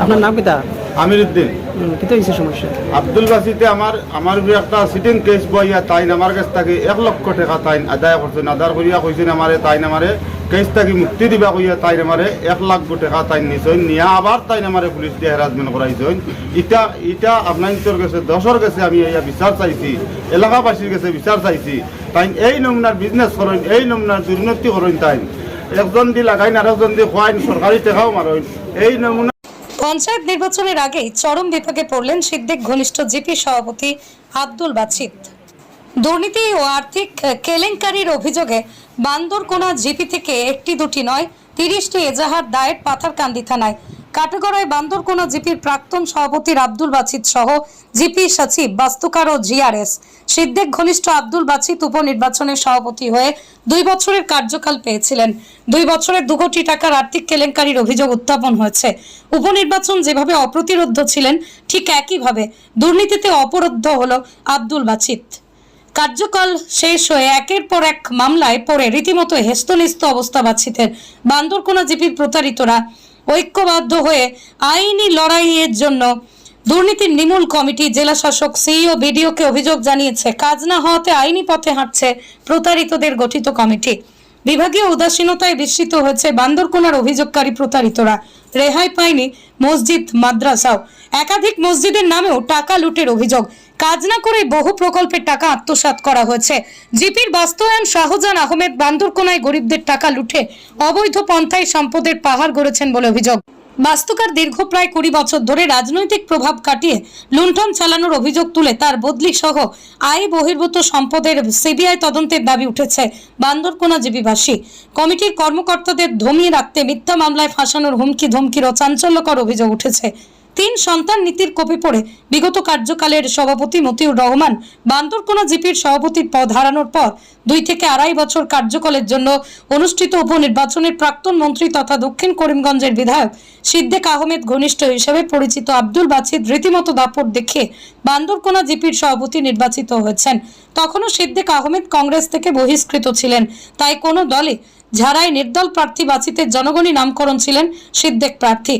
আপনার নাম কিতা? আমিরউদ্দিন। কিতা হয়েছে সমস্যা? আব্দুল বাসিতে আমার একটা সিটিং কেস বইয়া তাইন আমার কাছ থেকে 1 লক্ষ টাকা তাইন আদায় করছেন। আদার করিয়া কইছেন আমারে তাইন আমারে কেস থেকে মুক্তি দিবা কইয়া তাইন আমারে 1 লাখ টাকা তাইন নিছেন। নিয়া আবার তাইন আমারে পুলিশ দিয়ে হ্যারাসমেন্ট করাইছেন। ইটা আপনার কাছে 10-এর কাছে আমি এই বিচার চাইছি, এলাকাবাসীর কাছে বিচার চাইছি। তাইন এই নমুনার বিজনেস করেন, এই নমুনার দুর্নীতি করেন। তাইন একজন দি লাগাইন আরেকজন দি খোয়াইন, সরকারি টাকাও মারেন। এই নমুনা পঞ্চায়েত নির্বাচনের আগেই চরম বিপাকে পড়লেন সিদ্দিক ঘনিষ্ঠ জিপি সভাপতি আব্দুল বাছিত। দুর্নীতি ও আর্থিক কেলেঙ্কারির অভিযোগে বান্দরকোনা জিপি থেকে একটি দুটি নয় 30টি এজাহার দায়ের পাথারকান্দি থানায়। কাঠগড়ায় বান্দরকোনা জিপির প্রাক্তন সভাপতির আব্দুল বাছিত সহ জিপি সচিব বাস্তুকার ও জিআরএস সিদ্দিক ঘনিষ্ঠ আব্দুল বাছিত উপনির্বাচনের সভাপতি হয়ে 2 বছরের কার্যকাল পেয়েছিলেন। 2 বছরের 2 কোটি টাকার আর্থিক কেলেঙ্কারির অভিযোগ উত্থাপন হয়েছে। উপনির্বাচন যেভাবে অপ্রতিরোধ্য ছিলেন, ঠিক একইভাবে দুর্নীতিতে অপরুদ্ধ হলো আব্দুল বাছিত। কার্যকাল শেষ হয়ে একের পর এক মামলায় পড়ে রীতিমতো হেস্তনেস্ত অবস্থা বাছিতের। বান্দরকোনা জিপির প্রতারিতরা ঐক্যবদ্ধ হয়ে আইনি লড়াইয়ের জন্য দুর্নীতির নির্মূল কমিটি, জেলা শাসক, সিইও, বিডিওকে অভিযোগ জানিয়েছে। কাজ না হওয়াতে আইনি পথে হাঁটছে প্রতারিতদের গঠিত কমিটি। বিভাগীয় উদাসীনতায় বিস্মিত হয়েছে বান্দরকোনার অভিযোগকারী প্রতারিতরা। রেহাই পায়নি মসজিদ, মাদ্রাসাও। একাধিক মসজিদের নামেও টাকা লুটের অভিযোগ। কাজ না করে বহু প্রকল্পের টাকা আত্মসাৎ করা হয়েছে। জিপির বাস্তবায়ন শাহজাহান আহমেদ বান্দরকোনায় গরিবদের টাকা লুটে অবৈধ পন্থায় সম্পদের পাহাড় গড়েছেন বলে অভিযোগ। বাস্তুকার দীর্ঘ প্রায় 20 বছর ধরে রাজনৈতিক প্রভাব কাটিয়ে লুণ্ঠন চালানোর অভিযোগ তুলে তার বদলি সহ আয় বহির্ভূত সম্পদের সিবিআই তদন্তের দাবি উঠেছে বান্দরকোনা জিপিবাসী। কমিটির কর্মকর্তাদের ধমিয়ে রাখতে মিথ্যা মামলায় ফাঁসানোর হুমকি ধমকির ও চাঞ্চল্যকর অভিযোগ উঠেছে। 3 সন্তান নীতির কোপে পড়ে বিগত কার্যকালের সভাপতি মতিউর রহমান বান্দরকোনা জিপির সভাপতির পদ হারানোর পর 2 থেকে 2.5 বছর কার্যকালের জন্য অনুষ্ঠিত উপনির্বাচনের প্রাক্তন মন্ত্রী তথা দক্ষিণ করিমগঞ্জের বিধায়ক সিদ্দিক আহমেদ ঘনিষ্ঠ হিসেবে পরিচিত আব্দুল বাছিত রীতিমতো দাপট দেখে বান্দরকোনা জিপির সভাপতি নির্বাচিত হয়েছেন। তখনও সিদ্দিক আহমেদ কংগ্রেস থেকে বহিষ্কৃত ছিলেন, তাই কোনো দলে ঝাড়াই নির্দল প্রার্থী বাছিতের জনগণই নামকরণ ছিলেন সিদ্দিক প্রার্থী।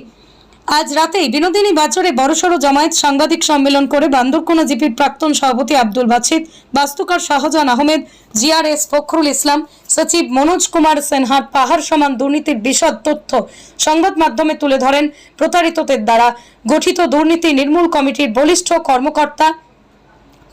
আজ রাতেই বিনোদিনী বাজারে বড়সড় জামায়াত সাংবাদিক সম্মেলন করে বান্দরকোনা জিপির প্রাক্তন সভাপতি আব্দুল বাছিত, বাস্তুকার শাহজাহান আহমেদ, জিআরএস ফখরুল ইসলাম, সচিব মনোজ কুমার সিনহার পাহাড় সমান দুর্নীতির বিশদ তথ্য সংবাদ মাধ্যমে তুলে ধরেন প্রতারিতদের দ্বারা গঠিত দুর্নীতি নির্মূল কমিটির বলিষ্ঠ কর্মকর্তা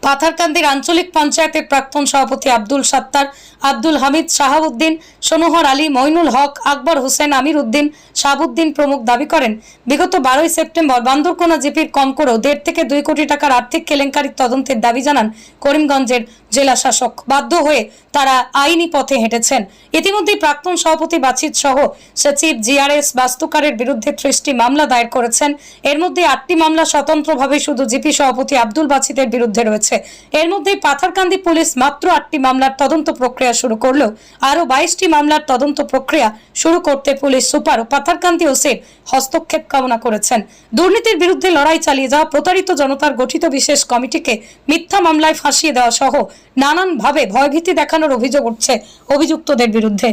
পাথারকান্দির আঞ্চলিক পঞ্চায়েতের প্রাক্তন সভাপতি আব্দুল সাত্তার, আব্দুল হামিদ, শাহাবুদ্দিন, সোনোহর আলী, মইনুল হক, আকবর হোসেন, আমির উদ্দিন, শাহাবুদ্দিন প্রমুখ দাবি করেন বিগত 12ই সেপ্টেম্বর বান্দরকোনা জিপির কম করেও 1.5 থেকে 2 কোটি টাকার আর্থিক কেলেঙ্কারির তদন্তের দাবি জানান করিমগঞ্জের জেলা শাসক। বাধ্য হয়ে তারা আইনি পথে হেঁটেছেন। ইতিমধ্যে প্রাক্তন সভাপতি বাছিত সহ সচিব, জিআরএস, বাস্তুকারের বিরুদ্ধে 30টি মামলা দায়ের করেছেন। এর মধ্যে 8টি মামলা স্বতন্ত্রভাবে শুধু জিপি সভাপতি আব্দুল বাছিতের বিরুদ্ধে রয়েছে। এর মধ্যে পাথারকান্দি পুলিশ মাত্র 8টি মামলার তদন্ত প্রক্রিয়া শুরু করলেও আরও 22টি মামলার তদন্ত প্রক্রিয়া শুরু করতে পুলিশ সুপার ও পাথারকান্দি ওসির হস্তক্ষেপ কামনা করেছেন। দুর্নীতির বিরুদ্ধে লড়াই চালিয়ে যাওয়া প্রতারিত জনতার গঠিত বিশেষ কমিটিকে মিথ্যা মামলায় ফাঁসিয়ে দেওয়া সহ নানানভাবে ভয়ভীতি দেখানোর অভিযোগ উঠছে অভিযুক্তদের বিরুদ্ধে।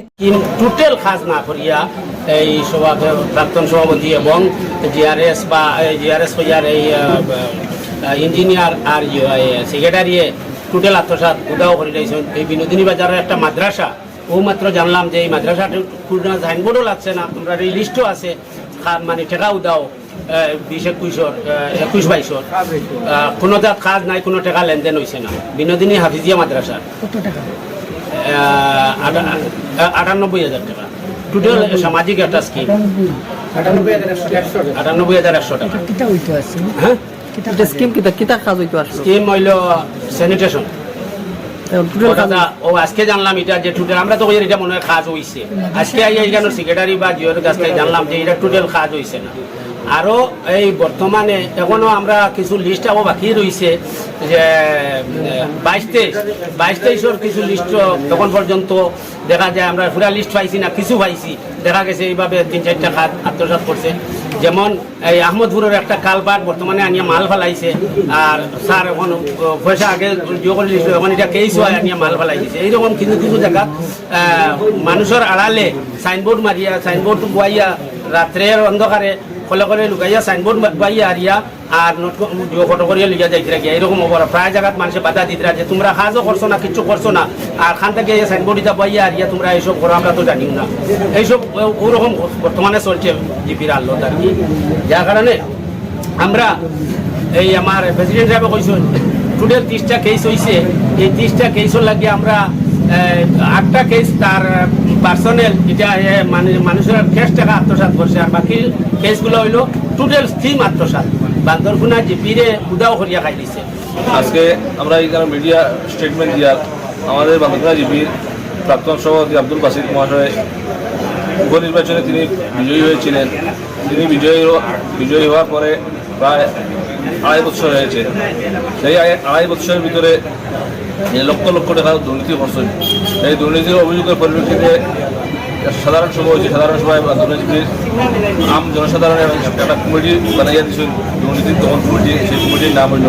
টোটাল কাজ না করিয়া এই প্রাক্তন সভাপতি এবং জিআরএস বা জিআরএস এই ইঞ্জিনিয়ার আর সেক্রেটারি টোটাল আত্মসাৎ উদাও করে দিয়েছেন। এই বিনোদিনী বাজারের একটা মাদ্রাসা, ও মাত্র জানলাম যে এই মাদ্রাসাটা পুরো সাইনবোর্ডও লাগছে না, আমরা এই লিস্টও আছে, মানে টাকা উদাও 20-21-22 কোনো তার কাজ নাই, কোনো টাকা লেনদেন হয়েছে না। বিনোদিনী হাফিজিয়া মাদ্রাসা 98,000 টাকা টোটাল সামাজিক একটা স্কিম, 98,100 টাকা। হ্যাঁ, স্কিম হইল স্যানিটেশন। ও আজকে জানলাম এটা যে টোটাল, আমরা তো এটা মনে হয় কাজ হয়েছে, আজকে এইখানে সেক্রেটারি বা জিওর কাছ থেকে জানলাম যে এটা টোটাল কাজ হয়েছে না। আরও এই বর্তমানে এখনও আমরা কিছু লিস্ট আরও বাকি রয়েছে, যে 22-23 কিছু লিস্ট তখন পর্যন্ত দেখা যায় আমরা পুরা লিস্ট পাইছি না, কিছু পাইছি। দেখা গেছে এইভাবে 3-4টা খাত আত্মসাৎ করছে। যেমন এই আহমদপুরের একটা কালপাট বর্তমানে আনিয়ে মাল ফেলাইছে, আর স্যার এখন পয়সা আগে যখন লিস্ট এখন এটা কেস হয় আনিয়ে মাল ফেলাই দিছে। এইরকম কিছু কিছু জায়গা মানুষের আড়ালে সাইনবোর্ড মারিয়া, সাইনবোর্ড বয়াইয়া রাত্রের অন্ধকারে কলে করে লুকাইয়া সাইনবোর্ড বাইয়া আরিয়া আর নোট ফটো করিয়া লিখা যাইতে রাখি এরকম অবস্থা প্রায় জায়গাত মানুষে বাধা দিতে যে তোমরা কাজও করছো না কিচ্ছু করছো না আর খান থেকে সাইনবোর্ড ইটা বাইয়া আরিয়া তোমরা এইসব করো আমরা তো জানিও না এইসব ওরকম বর্তমানে চলছে জিপির আল্লত আর কি যার কারণে আমরা এই আমার প্রেসিডেন্ট সাহেব কইছেন টোটাল 30টা কেস হয়েছে এই 30টা কেসের লাগে আমরা 8টা কেস তার পার্সোনাল এটা মানে মানুষের ক্যাশ টাকা আত্মসাৎ করছে আর বাকি কেসগুলো হইলো টোটাল স্কিম আত্মসাৎ বান্দরকুনা জিপিরে উদাও করিয়া খাই দিছে। আজকে আমরা এইখানে মিডিয়া স্টেটমেন্ট দিয়ার আমাদের বান্দরকুনা জিপির প্রাক্তন সভাপতি আব্দুল বাসিত মহাশয় উপনির্বাচনে তিনি বিজয়ী হয়েছিলেন। তিনি বিজয়ী হওয়ার পরে প্রায় 2.5 বছর হয়েছে। সেই 2.5 বছরের ভিতরে লক্ষ লক্ষ টাকা দুর্নীতি করছেন। এই দুর্নীতির অভিযোগের পরিপ্রেক্ষিতে সাধারণ সভা হয়েছে। সাধারণ সভায় দুর্নীতির আম জনসাধারণের একটা কমিটি বানাইয়া দিয়েছেন, দুর্নীতির দমন কমিটি। সেই কমিটির নাম হইল।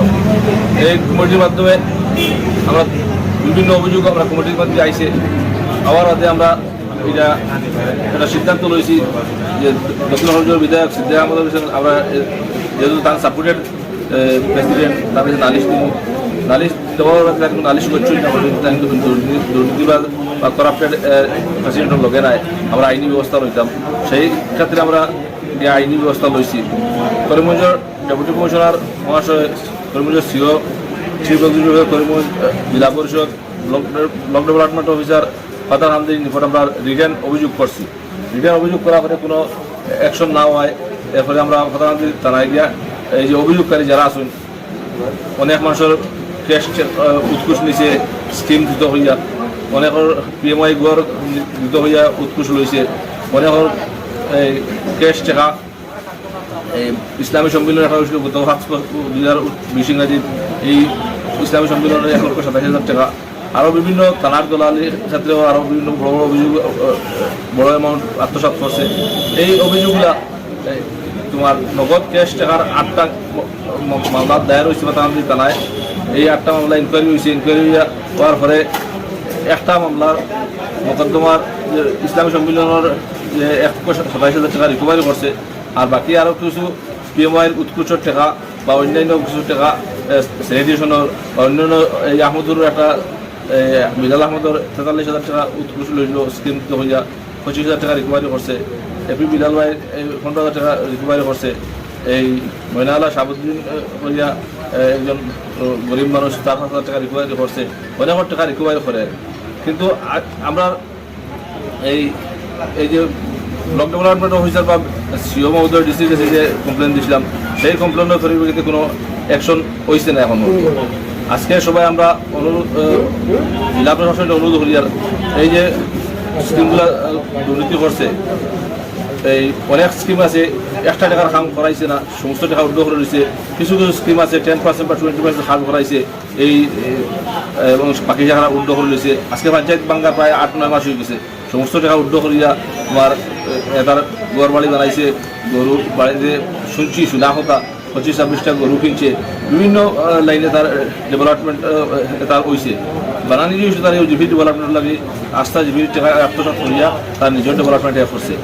এই কমিটির মাধ্যমে আমরা বিভিন্ন অভিযোগ আমরা কমিটির মধ্যে আইসে আবার আগে আমরা এটা একটা সিদ্ধান্ত লইছি যে দক্ষিণ হলজোর বিধায়ক সিদ্দিক আহমদ হোসেন আমরা যেহেতু তার সাপোর্টেড প্রেসিডেন্ট তার কাছে নালিশ দিব, নালিশ দেওয়ার কিন্তু নালিশ করছই না, কিন্তু দুর্নীতিবাদ বা করাপ্টেড প্রেসিডেন্টের লগে নাই আমরা আইনি ব্যবস্থা লইতাম। সেই ক্ষেত্রে আমরা আইনি ব্যবস্থা লইছি। করিমগঞ্জের ডেপুটি কমিশনার মহাশয়, করিমগঞ্জের সিও চিফ এক্সিকিউটিভ, করিমগঞ্জ জেলা পরিষদ, ব্লক ডেভেলপমেন্ট অফিসার ফাতার হামদির নিকট আমরা রিটার্ন অভিযোগ করছি। রিটার্ন অভিযোগ করার পরে কোনো অ্যাকশন না হয়, এরপরে আমরা ফাতার হামদির থানায় গিয়া এই যে অভিযোগকারী যারা আছেন অনেক মানুষের ক্যাশ উৎকুশ নিছে স্কিম দিত হইয়া, অনেকের PMI গড় দিত হইয়া উৎকুশ লইছে, অনেকের এই ক্যাশ টাকা এই ইসলামী সম্মিলন রাখা হয়েছিল গত 2020 ইংরাজির। এই ইসলামী সম্মিলনের 1,27,000 টাকা। আরও বিভিন্ন থানার দলালির ক্ষেত্রেও আরও বিভিন্ন বড় বড় অভিযোগ, বড় অ্যামাউন্ট আত্মসাৎ করছে। এই অভিযোগগুলা তোমার নগদ ক্যাশ টাকার 8টা মামলা দায়ের হয়েছে মাতাহামদি থানায়। এই 8টা মামলা ইনকোয়ারি হয়েছে। ইনকোয়ারি হওয়ার পরে একটা মামলার মোকদ্দমার ইসলামী সম্মিলনের যে 1,27,000 টাকা রিকভারি করছে, আর বাকি আরও কিছু PMIর উৎকৃষ্ট টাকা বা অন্যান্য কিছু টাকা স্যানিটেশনের বা অন্যান্য এই আহমদুর একটা মিজাল আহমদের 43,000 টাকা উৎকৃষ্ট লইল স্কিম হইয়া 25,000 টাকা রিকভারি করছে। এপি বিলাল ভাই 15,000 টাকা রিকভারি করছে। এই ময়নালা শাহাবুদ্দিন হইয়া একজন গরিব মানুষ, 4,000 টাকা রিকভারি করছে। অনেক টাকা রিকভারি করে। কিন্তু আমরা এই যে ব্লক ডেভেলপমেন্ট অফিসার বা সিও মহোদয় ডিসির কাছে যে কমপ্লেন দিয়েছিলাম, সেই কমপ্লেনের পরিপ্রেক্ষিতে কোনো অ্যাকশন হয়েছে না এখন। আজকে সবাই আমরা জেলা প্রশাসনের অনুরোধ করি, আর এই যে স্কিমগুলো দুর্নীতি করছে, এই অনেক স্কিম আছে 1 টাকার কাম করাইছে না, সমস্ত টাকা উদ্যোগ করে রয়েছে। কিছু কিছু স্কিম আছে 10% বা 20% কাজ করাইছে এই এবং বাকি টাকা উদ্যোগ করে রয়েছে। আজকে পঞ্চায়েত বাঙ্গা প্রায় 8-9 মাস হয়ে গেছে। সমস্ত টাকা উদ্যোগ করিয়া তোমার তার ঘর বাড়ি বানাইছে, গরু বাড়িতে শুনছি শোনা কথা 25-26টা গরু কিনছে। বিভিন্ন লাইনে তার ডেভেলপমেন্ট তার হয়েছে। বানানি হয়েছে তার জিপি ডেভেলপমেন্ট লাগে আস্থা জিপি টাকা আত্মসাৎ করিয়া তার নিজের ডেভেলপমেন্ট করছে।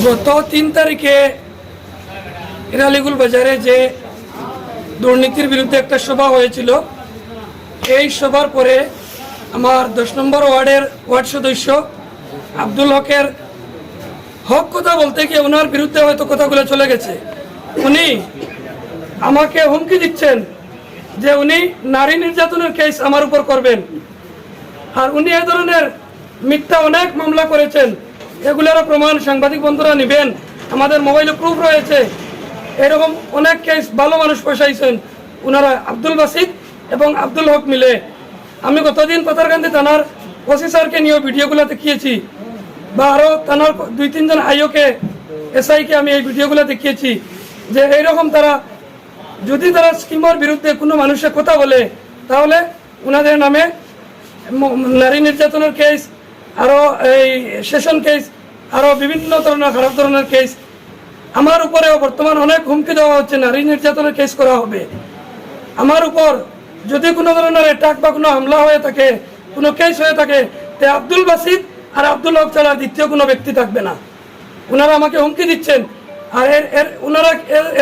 গত 3 তারিখে ইরালিগুল বাজারে যে দুর্নীতির বিরুদ্ধে একটা সভা হয়েছিল, এই সভার পরে আমার 10 নম্বর ওয়ার্ডের ওয়ার্ড সদস্য আব্দুল হকের হক কথা বলতে গিয়ে ওনার বিরুদ্ধে হয়তো কথাগুলো চলে গেছে। উনি আমাকে হুমকি দিচ্ছেন যে উনি নারী নির্যাতনের কেস আমার উপর করবেন, আর উনি এই ধরনের মিথ্যা অনেক মামলা করেছেন। এগুলোরও প্রমাণ সাংবাদিক বন্ধুরা নেবেন, আমাদের মোবাইলে প্রুফ রয়েছে। এরকম অনেক কেস ভালো মানুষ পয়সাইছেন ওনারা, আব্দুল বাসিত এবং আব্দুল হক মিলে। আমি গতদিন পাতারকান্দি থানার ওসি স্যারকে নিয়েও ভিডিওগুলো দেখিয়েছি, বা আরও থানার 2-3 জন আইওকে SI-কে আমি এই ভিডিওগুলো দেখিয়েছি যে এইরকম তারা যদি তারা স্কিমের বিরুদ্ধে কোনো মানুষের কথা বলে, তাহলে ওনাদের নামে নারী নির্যাতনের কেস, আরও এই সেশন কেস, আরও বিভিন্ন ধরনের খারাপ ধরনের কেস আমার উপরেও বর্তমান অনেক হুমকি দেওয়া হচ্ছে। নারী নির্যাতনের কেস করা হবে আমার উপর। যদি কোনো ধরনের অ্যাটাক বা কোনো হামলা হয়ে থাকে, কোনো কেস হয়ে থাকে, তে আব্দুল বাসিত আর আব্দুল হক ছাড়া দ্বিতীয় কোনো ব্যক্তি থাকবে না। ওনারা আমাকে হুমকি দিচ্ছেন। আর ওনারা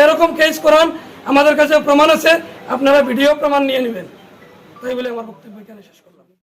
এরকম কেস করান, আমাদের কাছে প্রমাণ আছে, আপনারা ভিডিও প্রমাণ নিয়ে নেবেন। তাই বলে আমার বক্তব্য এখানে শেষ করলাম।